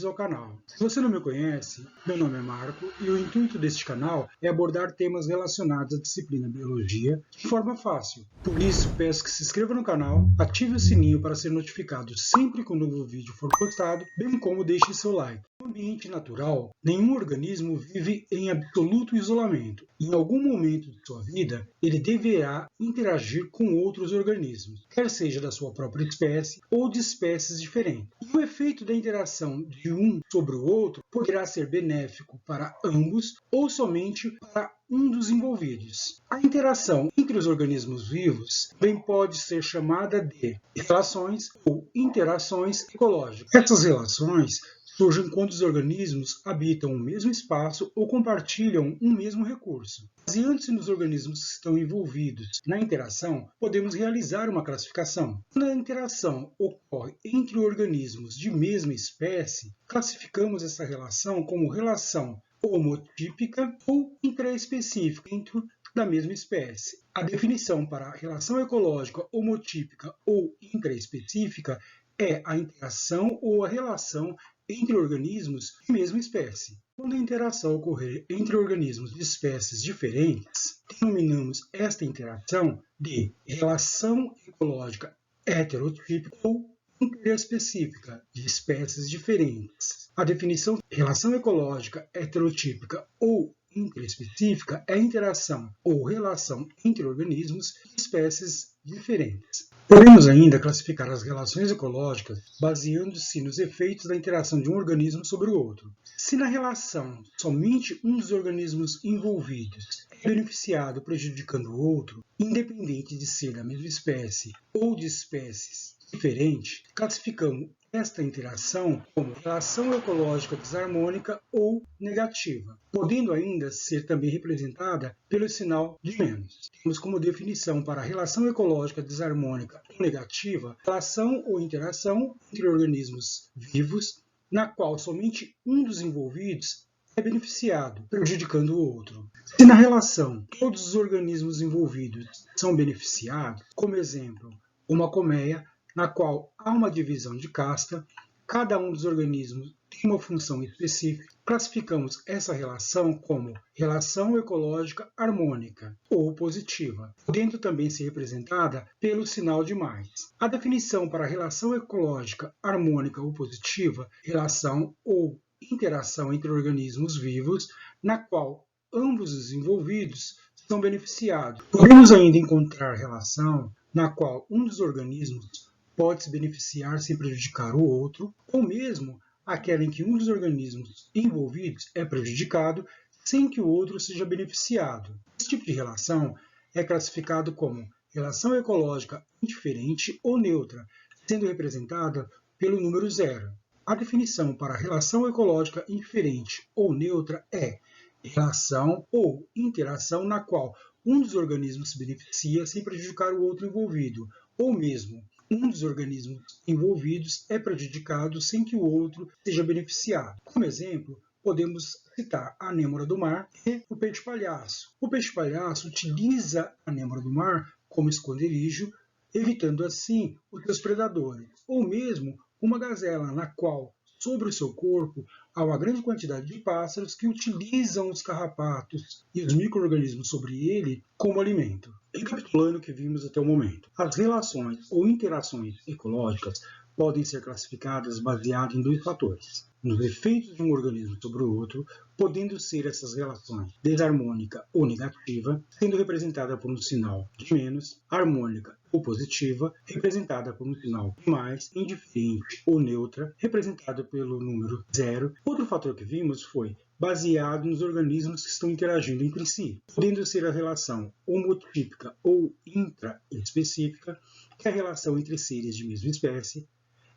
ao canal. Se você não me conhece, meu nome é Marco e o intuito deste canal é abordar temas relacionados à disciplina Biologia de forma fácil. Por isso, peço que se inscreva no canal, ative o sininho para ser notificado sempre que um novo vídeo for postado, bem como deixe seu like. No ambiente natural, nenhum organismo vive em absoluto isolamento. Em algum momento de sua vida, ele deverá interagir com outros organismos, quer seja da sua própria espécie ou de espécies diferentes. E o efeito da interação de um sobre o outro poderá ser benéfico para ambos ou somente para um dos envolvidos. A interação entre os organismos vivos também pode ser chamada de relações ou interações ecológicas. Essas relações surgem quando os organismos habitam o mesmo espaço ou compartilham um mesmo recurso. Baseando-se nos organismos que estão envolvidos na interação, podemos realizar uma classificação. Quando a interação ocorre entre organismos de mesma espécie, classificamos essa relação como relação homotípica ou intraespecífica dentro da mesma espécie. A definição para a relação ecológica homotípica ou intraespecífica é a interação ou a relação entre organismos de mesma espécie. Quando a interação ocorrer entre organismos de espécies diferentes, denominamos esta interação de relação ecológica heterotípica ou interespecífica de espécies diferentes. A definição de relação ecológica heterotípica ou interespecífica é a interação ou relação entre organismos de espécies diferentes. Podemos ainda classificar as relações ecológicas baseando-se nos efeitos da interação de um organismo sobre o outro. Se na relação somente um dos organismos envolvidos é beneficiado prejudicando o outro, independente de ser da mesma espécie ou de espécies diferentes, classificamos esta interação como relação ecológica desarmônica ou negativa, podendo ainda ser também representada pelo sinal de menos. Temos como definição para a relação ecológica desarmônica ou negativa, relação ou interação entre organismos vivos, na qual somente um dos envolvidos é beneficiado, prejudicando o outro. Se na relação todos os organismos envolvidos são beneficiados, como exemplo, uma colmeia, na qual há uma divisão de casta, cada um dos organismos tem uma função específica, classificamos essa relação como relação ecológica harmônica ou positiva, podendo também ser representada pelo sinal de mais. A definição para a relação ecológica harmônica ou positiva, relação ou interação entre organismos vivos, na qual ambos os envolvidos são beneficiados. Podemos ainda encontrar relação na qual um dos organismos pode se beneficiar sem prejudicar o outro, ou mesmo aquela em que um dos organismos envolvidos é prejudicado sem que o outro seja beneficiado. Esse tipo de relação é classificado como relação ecológica indiferente ou neutra, sendo representada pelo número 0. A definição para a relação ecológica indiferente ou neutra é relação ou interação na qual um dos organismos se beneficia sem prejudicar o outro envolvido, ou mesmo um dos organismos envolvidos é prejudicado sem que o outro seja beneficiado. Como exemplo, podemos citar a anêmora do mar e o peixe-palhaço. O peixe-palhaço utiliza a anêmora do mar como esconderijo, evitando assim os seus predadores, ou mesmo uma gazela na qual, sobre o seu corpo, há uma grande quantidade de pássaros que utilizam os carrapatos e os micro-organismos sobre ele como alimento. Recapitulando o que vimos até o momento, as relações ou interações ecológicas podem ser classificadas baseadas em dois fatores: nos efeitos de um organismo sobre o outro, podendo ser essas relações desarmônica ou negativa, sendo representada por um sinal de menos, harmônica ou positiva, representada por um sinal de mais, indiferente ou neutra, representada pelo número 0. Outro fator que vimos foi baseado nos organismos que estão interagindo entre si, podendo ser a relação homotípica ou intraespecífica, que é a relação entre seres de mesma espécie,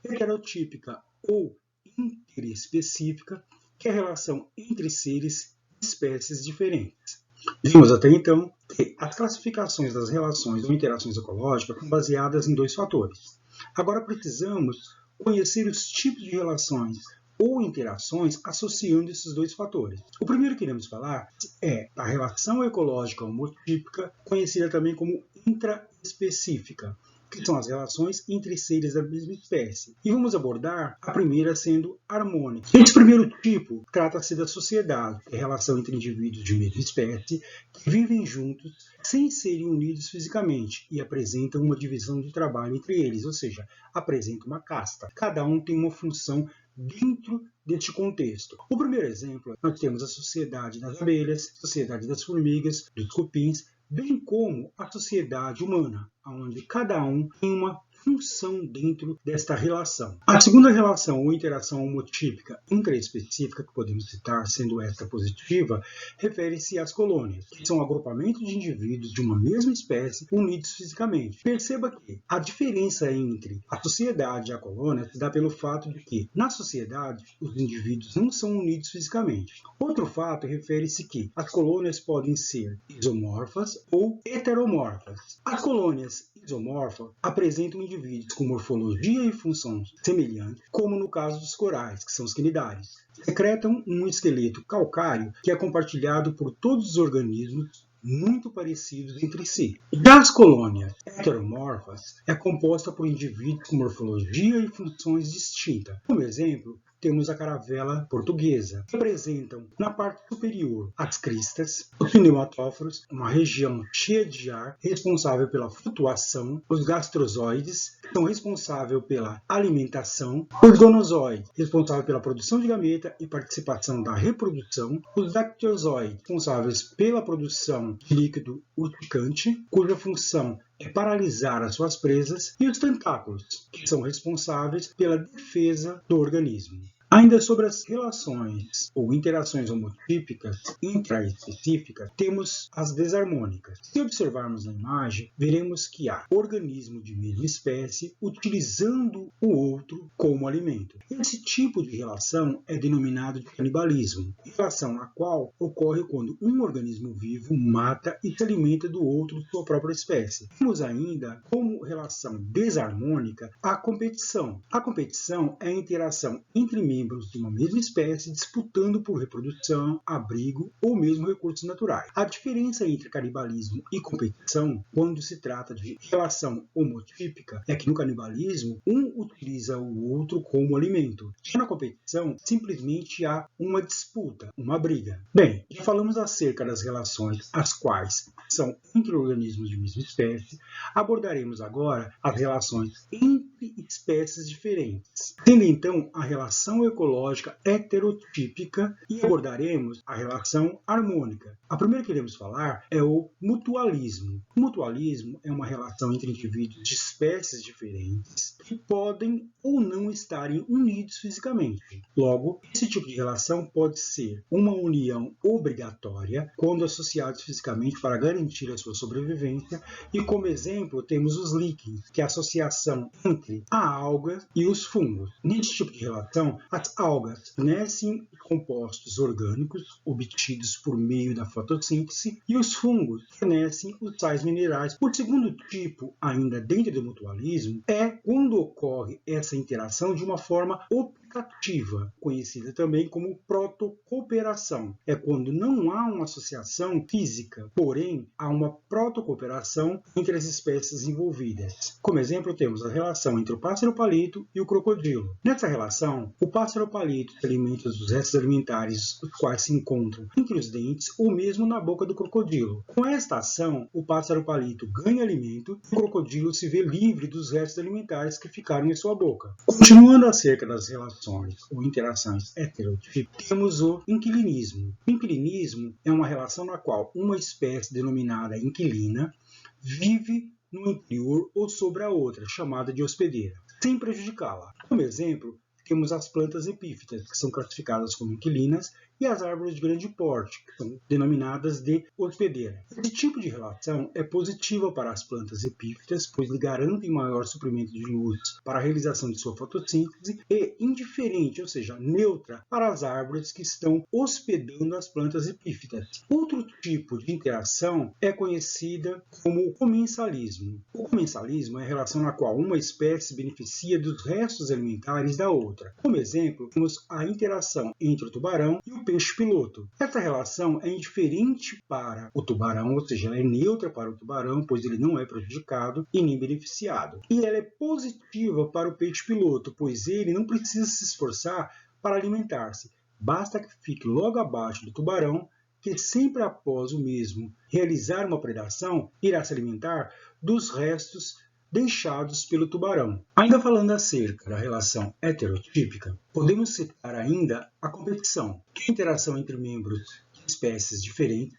heterotípica ou interespecífica, que é a relação entre seres de espécies diferentes. Vimos até então que as classificações das relações ou interações ecológicas são baseadas em dois fatores. Agora precisamos conhecer os tipos de relações ou interações associando esses dois fatores. O primeiro que iremos falar é a relação ecológica homotípica, conhecida também como intraespecífica. que são as relações entre seres da mesma espécie. E vamos abordar a primeira sendo harmônica. Esse primeiro tipo trata-se da sociedade, que é a relação entre indivíduos de mesma espécie que vivem juntos sem serem unidos fisicamente e apresentam uma divisão de trabalho entre eles, ou seja, apresenta uma casta. Cada um tem uma função dentro deste contexto. O primeiro exemplo, nós temos a sociedade das abelhas, a sociedade das formigas, dos cupins, bem como a sociedade humana, onde cada um tem uma função dentro desta relação. A segunda relação ou interação homotípica intraespecífica que podemos citar, sendo esta positiva, refere-se às colônias, que são agrupamentos de indivíduos de uma mesma espécie unidos fisicamente. Perceba que a diferença entre a sociedade e a colônia se dá pelo fato de que, na sociedade, os indivíduos não são unidos fisicamente. Outro fato refere-se que as colônias podem ser isomorfas ou heteromorfas. As colônias isomorfas apresentam indivíduos com morfologia e funções semelhantes, como no caso dos corais, que são os quinidários. Secretam um esqueleto calcário que é compartilhado por todos os organismos muito parecidos entre si. Já as colônias heteromorfas é composta por indivíduos com morfologia e funções distintas. Como exemplo, temos a caravela portuguesa, que apresentam na parte superior as cristas, os pneumatóforos, uma região cheia de ar responsável pela flutuação, os gastrozoides, que são responsáveis pela alimentação, os gonozoides, responsáveis pela produção de gameta e participação da reprodução, os dactiozoides, responsáveis pela produção de líquido urticante, cuja função é paralisar as suas presas, e os tentáculos, que são responsáveis pela defesa do organismo. Ainda sobre as relações ou interações homotípicas intraespecíficas, temos as desarmônicas. Se observarmos na imagem, veremos que há organismos de mesma espécie utilizando o outro como alimento. Esse tipo de relação é denominado de canibalismo, relação a qual ocorre quando um organismo vivo mata e se alimenta do outro de sua própria espécie. Temos ainda como relação desarmônica a competição. A competição é a interação entre membros de uma mesma espécie disputando por reprodução, abrigo ou mesmo recursos naturais. A diferença entre canibalismo e competição, quando se trata de relação homotípica, é que no canibalismo um utiliza o outro como alimento. Já na competição, simplesmente há uma disputa, uma briga. Bem, já falamos acerca das relações as quais são entre organismos de mesma espécie, abordaremos agora as relações entre espécies diferentes, tendo então a relação ecológica heterotípica e abordaremos a relação harmônica. A primeira que iremos falar é o mutualismo. O mutualismo é uma relação entre indivíduos de espécies diferentes que podem ou não estarem unidos fisicamente. Logo, esse tipo de relação pode ser uma união obrigatória quando associados fisicamente para garantir a sua sobrevivência, e como exemplo temos os líquens, que é a associação entre a alga e os fungos. Nesse tipo de relação, as algas fornecem compostos orgânicos obtidos por meio da fotossíntese e os fungos fornecem os sais minerais. O segundo tipo, ainda dentro do mutualismo, é quando ocorre essa interação de uma forma optativa, conhecida também como protocooperação. É quando não há uma associação física, porém há uma protocooperação entre as espécies envolvidas. Como exemplo, temos a relação entre o pássaro-palito e o crocodilo. Nessa relação, o pássaro-palito se alimenta dos restos alimentares, os quais se encontram entre os dentes ou mesmo na boca do crocodilo. Com esta ação, o pássaro-palito ganha alimento e o crocodilo se vê livre dos restos alimentares que ficaram em sua boca. Continuando acerca das relações ou interações heterotípicas, temos o inquilinismo. O inquilinismo é uma relação na qual uma espécie denominada inquilina vive no interior ou sobre a outra, chamada de hospedeira, sem prejudicá-la. Como exemplo, temos as plantas epífitas, que são classificadas como inquilinas, e as árvores de grande porte, que são denominadas de hospedeira. Esse tipo de relação é positiva para as plantas epífitas, pois lhe garantem maior suprimento de luz para a realização de sua fotossíntese, e indiferente, ou seja, neutra, para as árvores que estão hospedando as plantas epífitas. Outro tipo de interação é conhecida como o comensalismo. O comensalismo é a relação na qual uma espécie beneficia dos restos alimentares da outra. Como exemplo, temos a interação entre o tubarão e o o peixe-piloto. Essa relação é indiferente para o tubarão, ou seja, ela é neutra para o tubarão, pois ele não é prejudicado e nem beneficiado. E ela é positiva para o peixe-piloto, pois ele não precisa se esforçar para alimentar-se. Basta que fique logo abaixo do tubarão, que sempre após o mesmo realizar uma predação, irá se alimentar dos restos deixados pelo tubarão. Ainda falando acerca da relação heterotípica, podemos citar ainda a competição, que é a interação entre membros de espécies diferentes,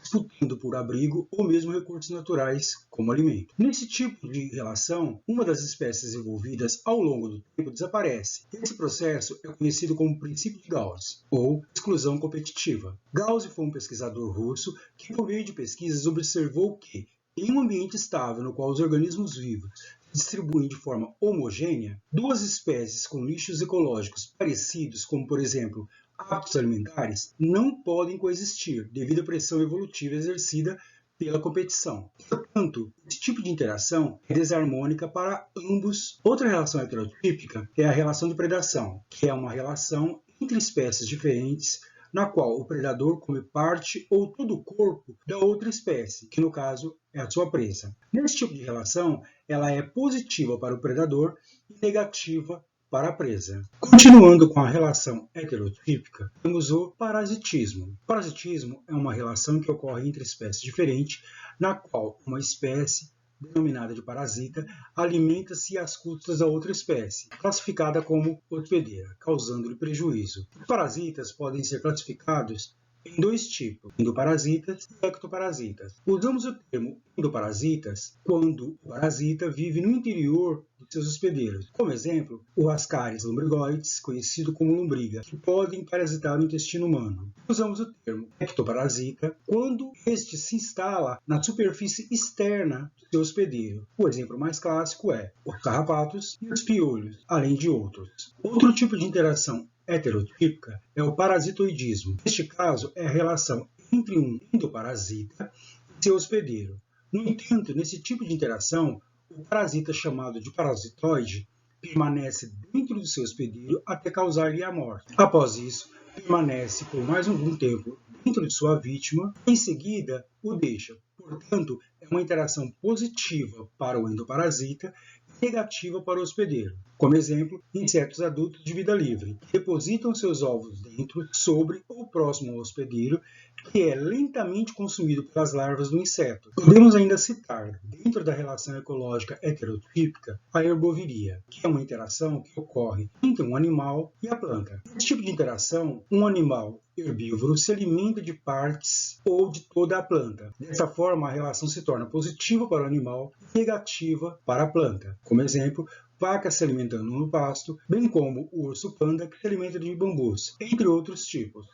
disputando por abrigo ou mesmo recursos naturais como alimento. Nesse tipo de relação, uma das espécies envolvidas ao longo do tempo desaparece. Esse processo é conhecido como princípio de Gauss, ou exclusão competitiva. Gauss foi um pesquisador russo que, por meio de pesquisas, observou que, em um ambiente estável no qual os organismos vivos se distribuem de forma homogênea, duas espécies com nichos ecológicos parecidos, como por exemplo hábitos alimentares, não podem coexistir devido à pressão evolutiva exercida pela competição. Portanto, esse tipo de interação é desarmônica para ambos. Outra relação heterotípica é a relação de predação, que é uma relação entre espécies diferentes na qual o predador come parte ou todo o corpo da outra espécie, que no caso é a sua presa. Nesse tipo de relação, ela é positiva para o predador e negativa para a presa. Continuando com a relação heterotípica, temos o parasitismo. O parasitismo é uma relação que ocorre entre espécies diferentes, na qual uma espécie, denominada de parasita, alimenta-se às custas da outra espécie, classificada como hospedeira, causando-lhe prejuízo. Os parasitas podem ser classificados em dois tipos, endoparasitas e ectoparasitas. Usamos o termo endoparasitas quando o parasita vive no interior de seus hospedeiros. Como exemplo, o Ascaris lumbrigoides, conhecido como lombriga, que podem parasitar o intestino humano. Usamos o termo ectoparasita quando este se instala na superfície externa do seu hospedeiro. O exemplo mais clássico é os carrapatos e os piolhos, além de outros. Outro tipo de interação heterotípica é o parasitoidismo. Neste caso, é a relação entre um endoparasita e seu hospedeiro. No entanto, nesse tipo de interação, o parasita chamado de parasitoide permanece dentro do seu hospedeiro até causar-lhe a morte. Após isso, permanece por mais algum tempo dentro de sua vítima e em seguida o deixa. Portanto, é uma interação positiva para o endoparasita e negativa para o hospedeiro. Como exemplo, insetos adultos de vida livre, que depositam seus ovos dentro, sobre ou próximo ao hospedeiro, que é lentamente consumido pelas larvas do inseto. Podemos ainda citar, dentro da relação ecológica heterotípica, a herboviria, que é uma interação que ocorre entre um animal e a planta. Nesse tipo de interação, um animal herbívoro se alimenta de partes ou de toda a planta. Dessa forma, a relação se torna positiva para o animal e negativa para a planta. Como exemplo, vacas se alimentando no pasto, bem como o urso-panda que se alimenta de bambus, entre outros tipos.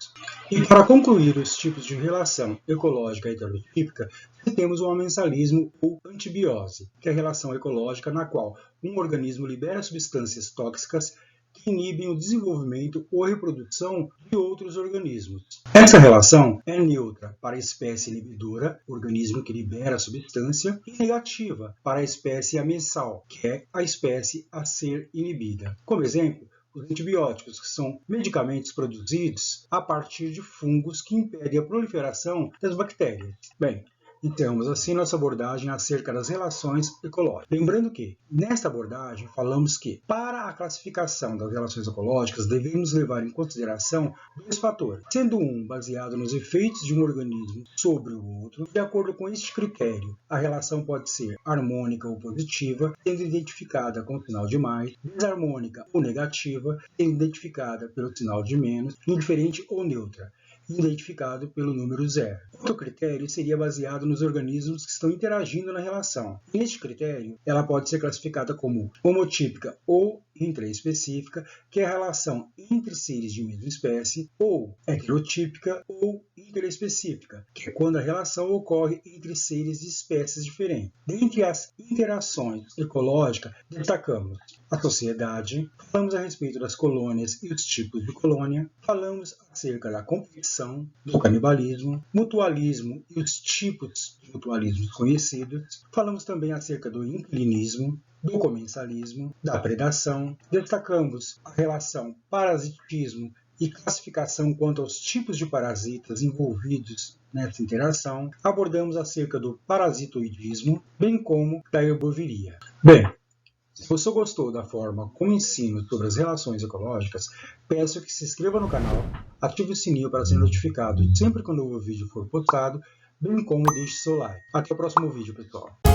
E para concluir os tipos de relação ecológica heterotípica, temos o amensalismo ou antibiose, que é a relação ecológica na qual um organismo libera substâncias tóxicas que inibem o desenvolvimento ou reprodução de outros organismos. Essa relação é neutra para a espécie inibidora, organismo que libera a substância, e negativa para a espécie amensal, que é a espécie a ser inibida. Como exemplo, os antibióticos, que são medicamentos produzidos a partir de fungos que impedem a proliferação das bactérias. Bem, encerramos assim nossa abordagem acerca das relações ecológicas. Lembrando que, nesta abordagem, falamos que, para a classificação das relações ecológicas, devemos levar em consideração dois fatores, sendo um baseado nos efeitos de um organismo sobre o outro. De acordo com este critério, a relação pode ser harmônica ou positiva, sendo identificada com o sinal de mais, desarmônica ou negativa, sendo identificada pelo sinal de menos, indiferente ou neutra, identificado pelo número zero. Outro critério seria baseado nos organismos que estão interagindo na relação. Neste critério, ela pode ser classificada como homotípica ou intraespecífica, que é a relação entre seres de mesma espécie, ou heterotípica ou interespecífica, que é quando a relação ocorre entre seres de espécies diferentes. Dentre as interações ecológicas, destacamos a sociedade, falamos a respeito das colônias e os tipos de colônia, falamos acerca da competição, do canibalismo, mutualismo e os tipos de mutualismos conhecidos, falamos também acerca do inclinismo, do comensalismo, da predação, destacamos a relação parasitismo e classificação quanto aos tipos de parasitas envolvidos nessa interação, abordamos acerca do parasitoidismo, bem como da herboviria. Bem, se você gostou da forma como ensino sobre as relações ecológicas, peço que se inscreva no canal, ative o sininho para ser notificado sempre quando o vídeo for postado, bem como deixe seu like. Até o próximo vídeo, pessoal.